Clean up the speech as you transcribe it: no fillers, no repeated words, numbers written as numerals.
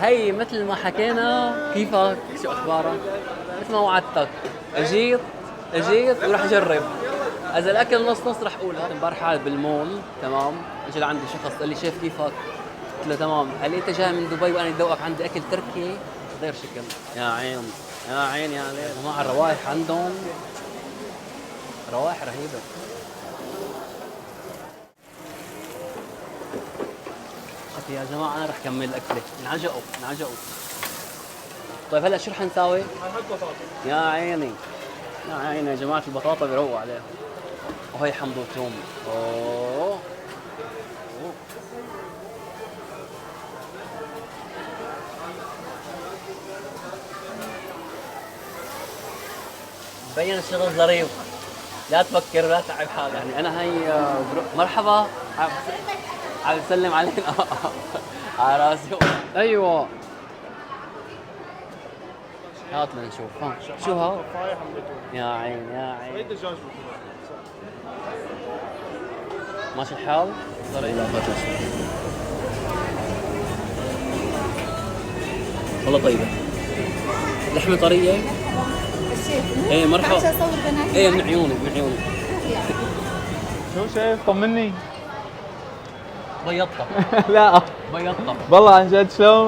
هي مثل ما حكينا، كيفك؟ شو اخبارك؟ مثل ما وعدتك، اجيت وراح اجرب. اذا الاكل نص نص راح اقول. امبارح بالمول تمام، اجى لعندي شخص قال لي شيف كيفك؟ قلت له تمام. قال لي انت جاي من دبي وانا ذوقك عندي اكل تركي غير شكل. يا عين يا عين يا ليل، يا جماعه الروائح عندهم روائح رهيبه. شوف يا جماعه انا رح كمل اكله. انعجقوا. طيب هلا شو رح نساوي؟ هنحط بطاطا. يا عيني يا عيني يا جماعه، البطاطا بيروق عليها. وهي حمض وثوم. اوه بين الشغل ظريف. لا تفكر لا تعب حالك. يعني انا هي مرحبا. عم بسلم علينا. على راسي. ايوه هات لنشوف. ها شو ها؟ يا عين يا عين. ماشي الحال؟ صار اضافات والله طيبه. لحمه طريه. ايه مرحبا. ايه من عيوني من عيوني. شو شايف؟ طمني. بيضتها. لا بيضتها والله عن جد شلون؟